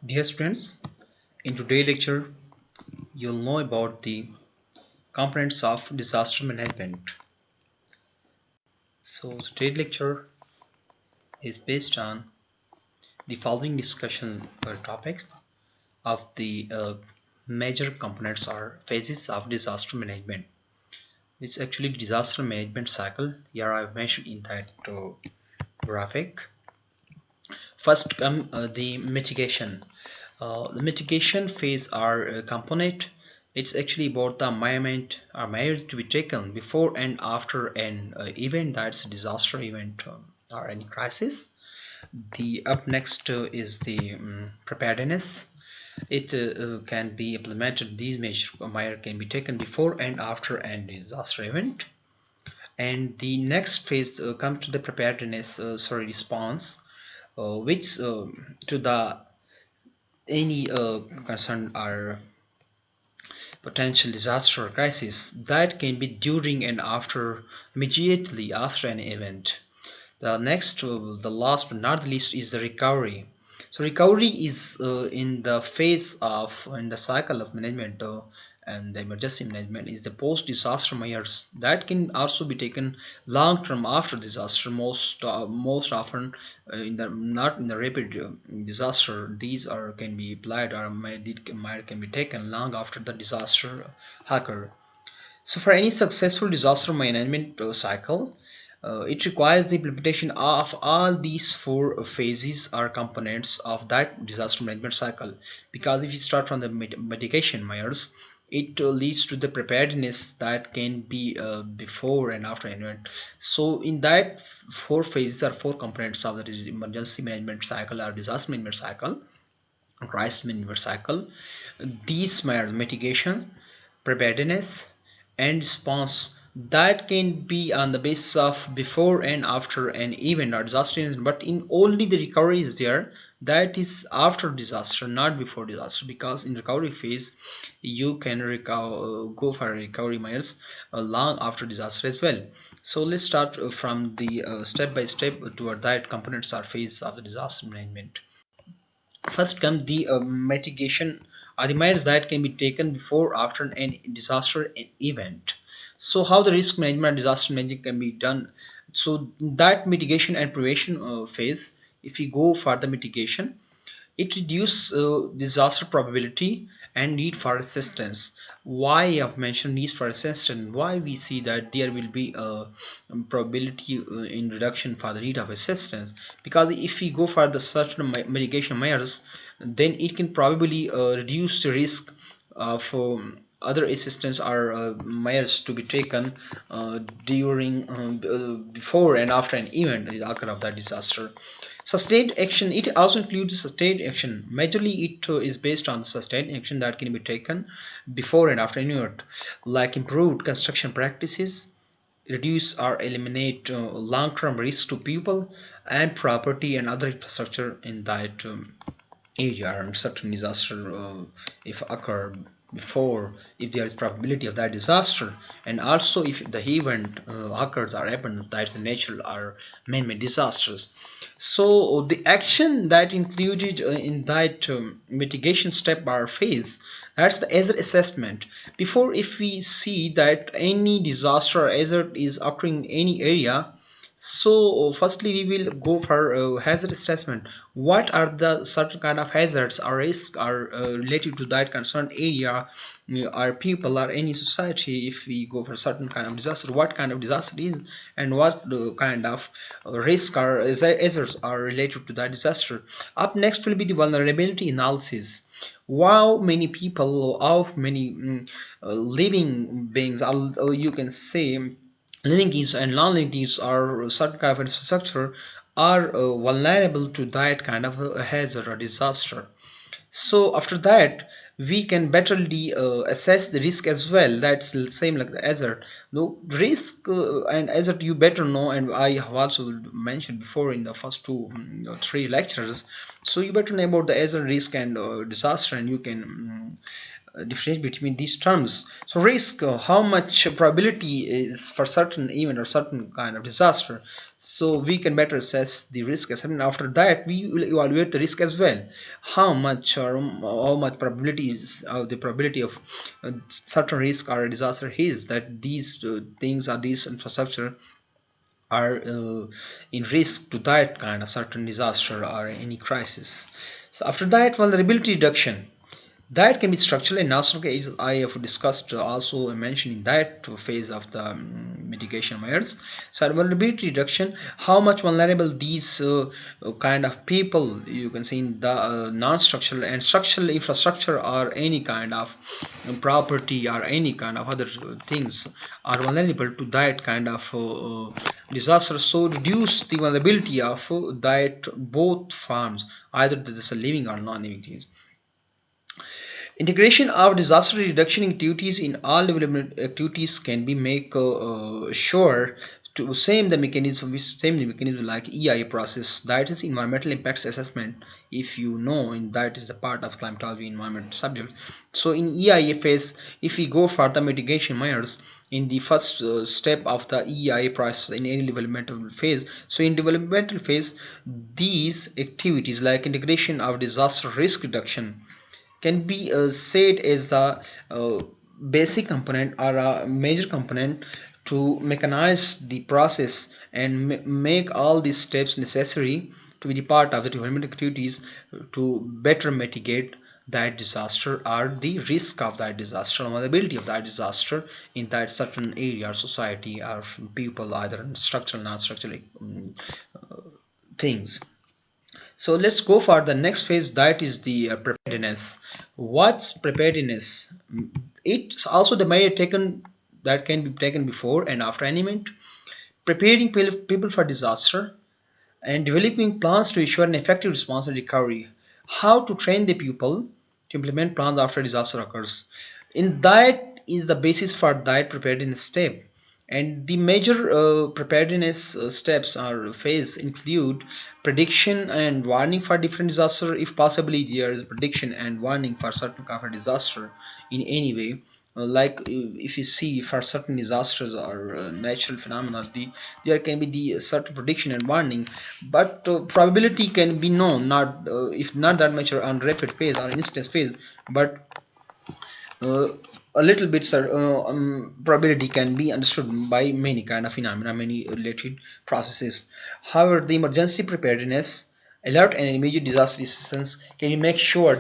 Dear students, in today's lecture, you'll know about the components of disaster management. So today's lecture is based on the following discussion topics of the major components or phases of disaster management. It's actually disaster management cycle. Here I've mentioned in that graphic. First come the mitigation. The mitigation phase or component, it's actually about the environment or measures to be taken before and after an event, that's a disaster event or any crisis. The up next is the preparedness. It can be implemented. These measures can be taken before and after an disaster event. And the next phase comes to the preparedness response, which to the any concern or potential disaster or crisis that can be during and after, immediately after an event. The next, the last but not the least, is the recovery. So recovery is in the phase of in the cycle of management and the emergency management is the post-disaster measures that can also be taken long term after disaster. Most often in the not in the rapid disaster, these are can be applied or might can be taken long after the disaster occur. So for any successful disaster management cycle, it requires the implementation of all these four phases or components of that disaster management cycle. Because if you start from the mitigation measures, it leads to the preparedness that can be before and after an event. So in that four phases or four components of the emergency management cycle or disaster management cycle, crisis management cycle, these measures mitigation, preparedness, and response that can be on the basis of before and after an event or disaster event, but in only the recovery is there, that is after disaster, not before disaster, because in recovery phase you can recover, go for recovery measures long after disaster as well. So let's start from the step by step toward that components or phase of the disaster management. First comes the mitigation are the measures that can be taken before or after an disaster event. So how the risk management and disaster management can be done. So that mitigation and prevention phase, if we go for the mitigation, it reduces disaster probability and need for assistance. Why I've mentioned needs for assistance? Why we see that there will be a probability in reduction for the need of assistance? Because if we go for the certain mitigation measures, then it can probably reduce the risk for other assistance or measures to be taken during before and after an event the occur of that disaster. Sustained action, it also includes sustained action. Majorly it is based on sustained action that can be taken before and after an event, like improved construction practices, reduce or eliminate long-term risks to people and property and other infrastructure in that area, and certain disaster if occur before, if there is probability of that disaster, and also if the event occurs or happens, that's the natural or man-made disasters. So the action that included in that mitigation step or phase, that's the hazard assessment. Before, if we see that any disaster or hazard is occurring in any area, so firstly we will go for hazard assessment. What are the certain kind of hazards or risks are related to that concerned area, or people or any society? If we go for certain kind of disaster, what kind of disaster is, and what kind of risk or hazards are related to that disaster. Up next will be the vulnerability analysis. How many people, how many living beings, or you can say living things and non-living things are certain kind of infrastructure are vulnerable to that kind of a hazard or disaster. So after that we can betterly assess the risk as well. That's the same like the hazard. No risk and hazard you better know, and I have also mentioned before in the first two three lectures. So you better know about the hazard, risk, and disaster, and you can differentiate between these terms. So risk, how much probability is for certain event or certain kind of disaster, so we can better assess the risk as and after that we will evaluate the risk as well. How much or how much probability is the probability of certain risk or a disaster is that these things or these infrastructure are in risk to that kind of certain disaster or any crisis. So after that, vulnerability reduction, that can be structural and non-structural, as I have discussed also mentioned in that phase of the mitigation measures. So vulnerability reduction, how much vulnerable these kind of people, you can see in the non-structural and structural infrastructure or any kind of property or any kind of other things are vulnerable to that kind of disaster. So reduce the vulnerability of that both forms, either this is living or non-living things. Integration of disaster reduction activities in all development activities can be make sure to same the mechanism like EIA process, that is environmental impacts assessment. If you know, in that is the part of climatology environment subject. So in EIA phase, if we go for the mitigation measures in the first step of the EIA process in any developmental phase. So in developmental phase, these activities like integration of disaster risk reduction can be said as a basic component or a major component to mechanize the process and make all these steps necessary to be the part of the development activities to better mitigate that disaster or the risk of that disaster or vulnerability of that disaster in that certain area or society or people, either in structural non-structural things. So let's go for the next phase, that is the preparedness. What's preparedness? It's also the measure taken that can be taken before and after an event, preparing people for disaster, and developing plans to ensure an effective response and recovery. How to train the people to implement plans after disaster occurs. In that is the basis for that preparedness step. And the major preparedness steps or phase include prediction and warning for different disaster. If possibly there is prediction and warning for certain kind of disaster in any way, like if you see for certain disasters or natural phenomena, there can be the certain prediction and warning, but probability can be known, not if not that much on rapid phase or instance phase, but uh, a little bit probability can be understood by many kind of phenomena, many related processes. However, the emergency preparedness, alert and immediate disaster assistance can you make sure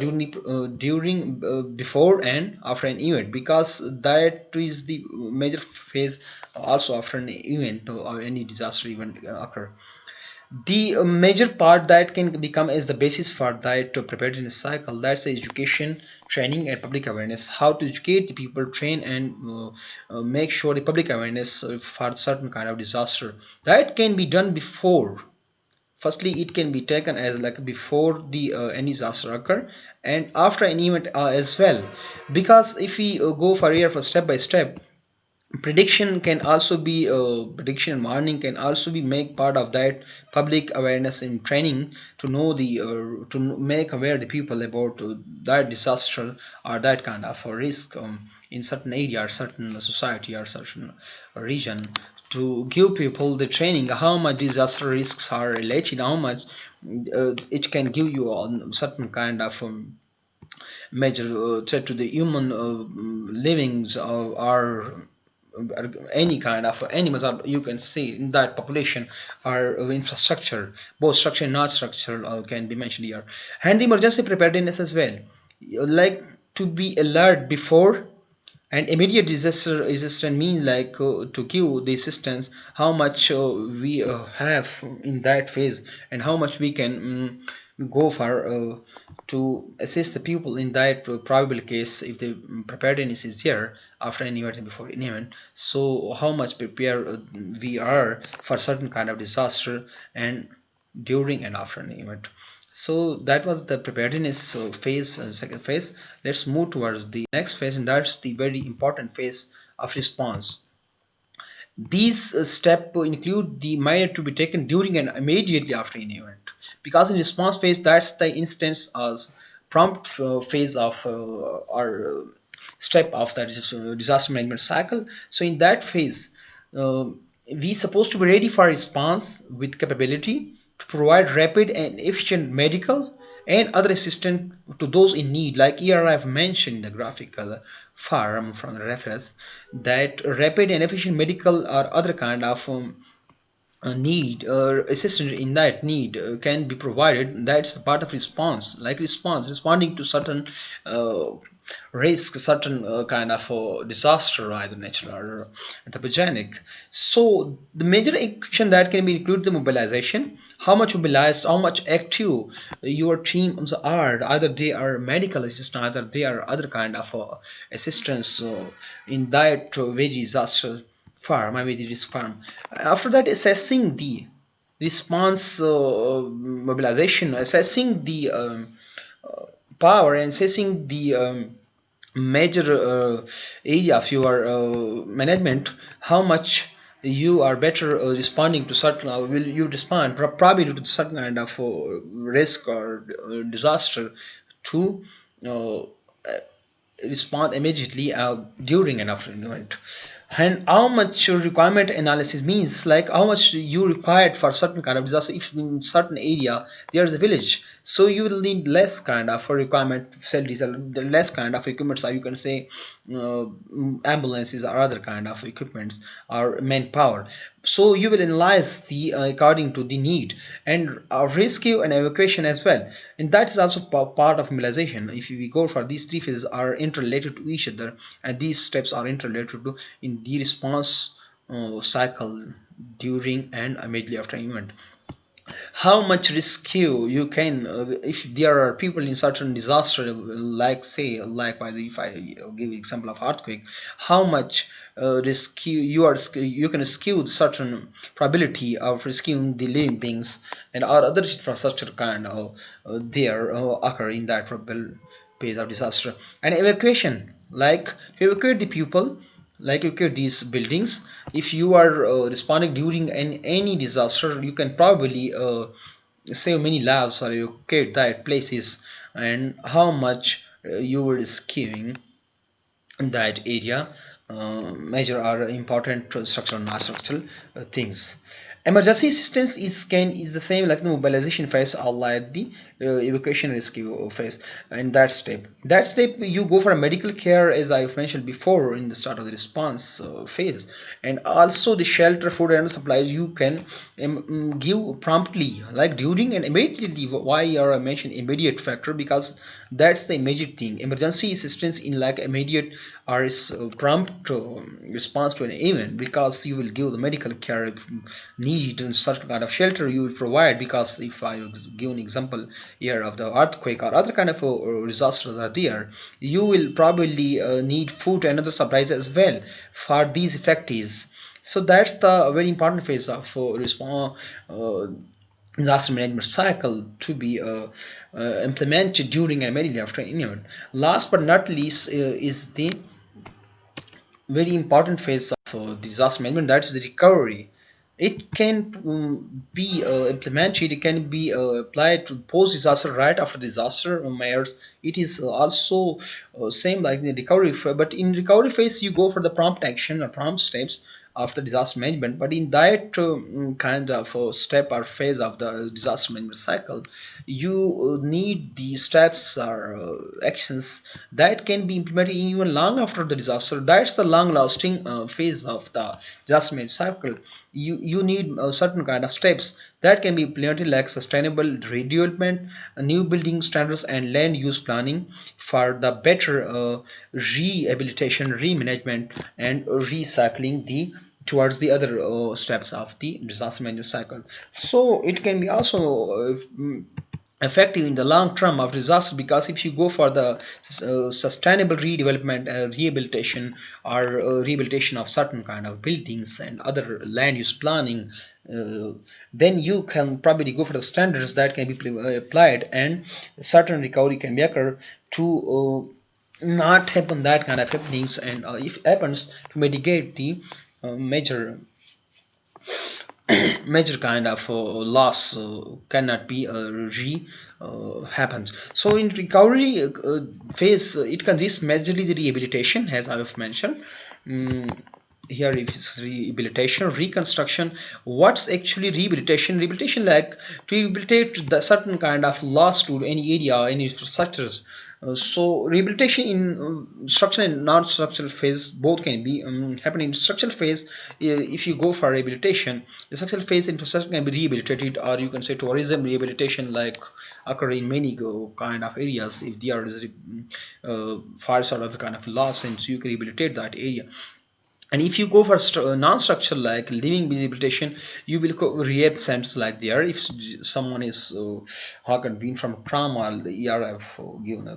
before and after an event, because that is the major phase also after an event or any disaster event occur. The major part that can become as the basis for that preparedness cycle, that's the education, training and public awareness. How to educate the people, train and make sure the public awareness for certain kind of disaster, that can be done before. Firstly, it can be taken as like before the any disaster occur and after an event as well, because if we go for here for step by step, prediction can also be prediction and warning can also be make part of that public awareness and training to know the to make aware the people about that disaster or that kind of a risk in certain area or certain society or certain region, to give people the training how much disaster risks are related, how much it can give you on certain kind of major threat to the human livings or any kind of animals, or you can see in that population or infrastructure, both structure and not structural can be mentioned here. And the emergency preparedness as well, like to be alert before and immediate disaster resistance mean like to give the assistance how much we have in that phase and how much we can go for to assist the people in that probable case if the preparedness is there after an event and before an event. So how much prepared we are for certain kind of disaster and during and after an event. So that was the preparedness phase, second phase. Let's move towards the next phase, and that's the very important phase of response. These steps include the measure to be taken during and immediately after an event, because in response phase, that's the instance as prompt phase of our step of that disaster management cycle. So in that phase, we supposed to be ready for response with capability to provide rapid and efficient medical and other assistance to those in need. Like here I've mentioned in the graphical form from the reference that rapid and efficient medical or other kind of need or assistance in that need can be provided. That's part of response, like responding to certain uh, risk, certain kind of disaster, either natural or anthropogenic. So the major action that can be include the mobilization, how much mobilized, how much active your teams are, either they are medical assistance, either they are other kind of assistance in that very disaster farm, I mean the risk farm. After that, assessing the response mobilization, assessing the power, and assessing the major area of your management, how much you are better responding to certain, will you respond probably to certain kind of risk or disaster to uh, respond immediately during an after event. And how much requirement analysis means, like how much you required for certain kind of disaster. If in certain area there is a village, so you will need less kind of requirement facilities, less kind of equipment, so you can say uh, ambulances or other kind of equipments or manpower. So you will analyze the according to the need, and rescue and evacuation as well. And that is also part of mobilization. If we go for these three phases are interrelated to each other, and these steps are interrelated to in the response cycle during and immediately after an event. How much rescue you can, if there are people in certain disaster, like say likewise if I give example of earthquake, how much rescue you can rescue certain probability of rescuing the living beings and or other infrastructure kind of there occur in that probable phase of disaster. And evacuation, like to evacuate the people, like you get these buildings. If you are responding during any disaster, you can probably save many lives or you get that places, and how much you were rescuing in that area. Major or important structural and non-structural things. Emergency assistance is the same like the mobilization phase or like the evacuation rescue phase. In that step you go for a medical care, as I've mentioned before in the start of the response phase, and also the shelter, food and supplies you can give promptly, like during and immediately. Why I mention immediate factor? Because that's the immediate thing. Emergency assistance in like immediate or is prompt response to an event, because you will give the medical care if needed, and certain kind of shelter you will provide. Because if I give an example here of the earthquake or other kind of disasters are there, you will probably need food and other supplies as well for these effects. So that's the very important phase of response disaster management cycle to be implemented during and immediately after an event. Last but not least is the very important phase of disaster management, that's the recovery. It can be implemented, it can be applied to post disaster, right after disaster measures. It is also same like the recovery phase, but in recovery phase you go for the prompt action or prompt steps after disaster management. But in that kind of step or phase of the disaster management cycle, you need the steps or actions that can be implemented even long after the disaster. That's the long lasting phase of the disaster management cycle. You need certain kind of steps that can be implemented, like sustainable redevelopment, new building standards and land use planning for the better rehabilitation, remanagement and recycling the towards the other steps of the disaster management cycle. So it can be also effective in the long term of disaster, because if you go for the sustainable redevelopment, rehabilitation or rehabilitation of certain kind of buildings and other land use planning, uh, then you can probably go for the standards that can be applied, and certain recovery can be occur to not happen that kind of happenings, and if it happens, to mitigate the major major kind of loss cannot be re happens. So in recovery phase, it consists majorly the rehabilitation, as I have mentioned. Mm, Here if it's rehabilitation, reconstruction. What's actually rehabilitation? Rehabilitation, like to rehabilitate the certain kind of loss to any area, any infrastructures. So rehabilitation in structural and non-structural phase both can be happen. In structural phase, if you go for rehabilitation, the structural phase infrastructure can be rehabilitated, or you can say tourism rehabilitation, like occur in many kind of areas. If there is fires or other kind of loss, and so you can rehabilitate that area. And if you go for non-structural like living rehabilitation, you will go rehab centers like there. If someone is how can been from trauma, the ERF given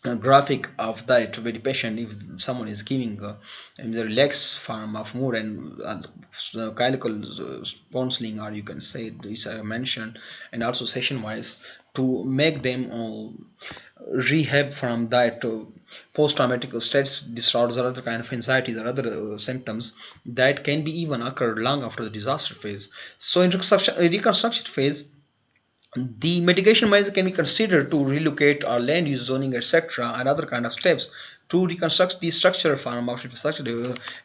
a graphic of that very patient. If someone is giving the relax form of mood and calical counseling, or you can say this I mentioned, and also session wise, to make them rehab from that post-traumatic stress disorders or other kind of anxieties or other symptoms that can be even occur long after the disaster phase. So in reconstruction phase, the mitigation measures can be considered to relocate or land use zoning, etc., and other kind of steps to reconstruct the structure form of infrastructure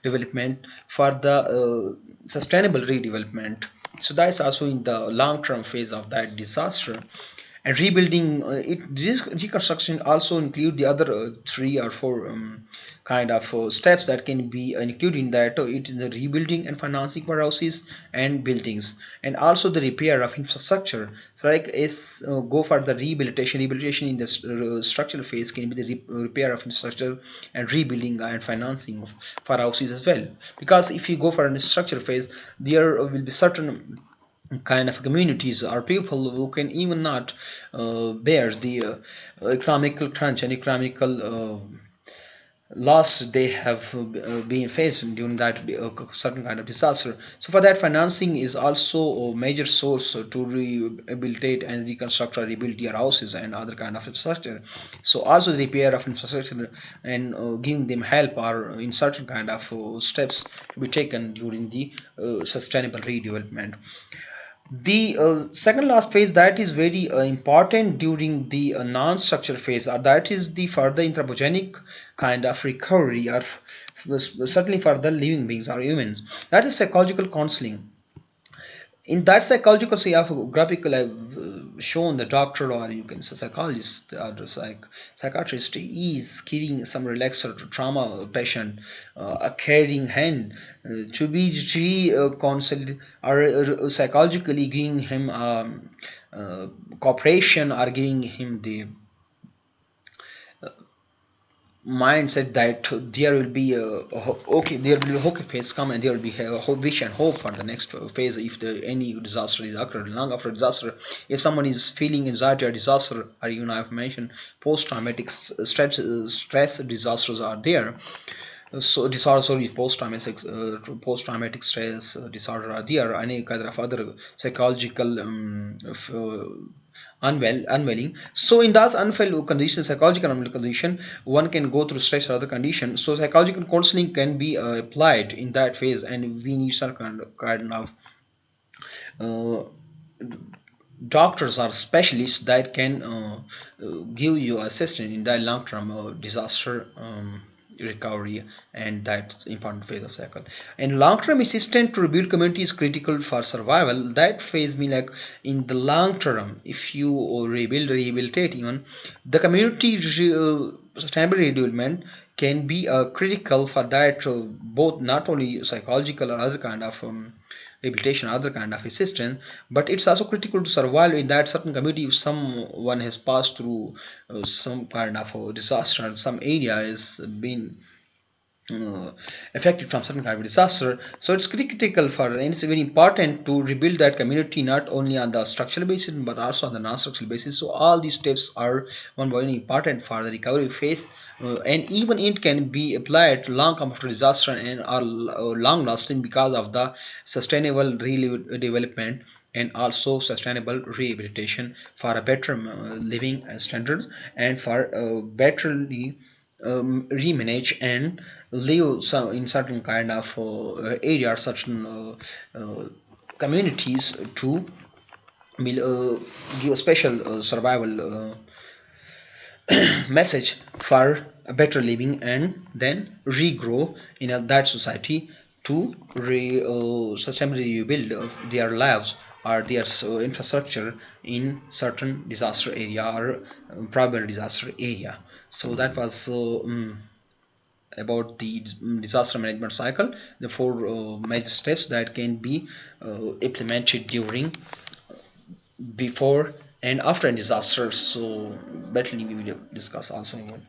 development for the sustainable redevelopment. So that's also in the long-term phase of that disaster. And rebuilding reconstruction also include the other three or four kind of steps that can be included in that. It is the rebuilding and financing for houses and buildings, and also the repair of infrastructure. So like is go for the rehabilitation in the structural phase can be the repair of infrastructure and rebuilding and financing for houses as well. Because if you go for a structural phase, there will be certain kind of communities or people who can even not bear the economical crunch and economical loss they have been faced during that certain kind of disaster. So for that, financing is also a major source to rehabilitate and reconstruct or rebuild their houses and other kind of infrastructure. So also the repair of infrastructure and giving them help are in certain kind of steps to be taken during the sustainable redevelopment. The second last phase that is very important during the non-structural phase, or that is the further anthropogenic kind of recovery, or certainly for the living beings or humans. That is psychological counseling. In that psychological say of graphical, I've shown the doctor, or you can say psychologist or the psychiatrist is giving some relaxer to trauma patient, a caring hand to be counseled, or psychologically giving him cooperation, or giving him the mindset that there will be okay, there will be okay phase come, and there will be a wish and hope for the next phase if the any disaster is occurred long after disaster. If someone is feeling anxiety or disaster, or even I've mentioned post-traumatic stress disasters are there. So disorder, sorry, post-traumatic stress disorder are there. Any kind of other psychological unwelling. So in that unwell condition, psychological unwell condition, one can go through stress or other condition. So psychological counseling can be applied in that phase, and we need some kind of uh, doctors or specialists that can give you assistance in that long-term disaster recovery and that important phase of cycle. And long-term assistance to rebuild community is critical for survival. That phase mean like in the long term, if you rehabilitate even the community sustainable redevelopment can be critical for that, both not only psychological or other kind of rehabilitation, other kind of assistance, but it's also critical to survive in that certain community. If someone has passed through some kind of a disaster, some area has been uh, affected from certain kind of disaster, so it's critical for, and it's very important to rebuild that community not only on the structural basis but also on the non-structural basis. So all these steps are one very important for the recovery phase, and even it can be applied long after disaster and are long lasting because of the sustainable development and also sustainable rehabilitation for a better living standards, and for better remanage and live some in certain kind of area, certain communities to give a special survival message for a better living, and then regrow in that society to sustainably rebuild their lives or their infrastructure in certain disaster area or probable disaster area. So that was about the disaster management cycle, the four major steps that can be implemented during, before, and after a disaster. So better we will discuss also in one.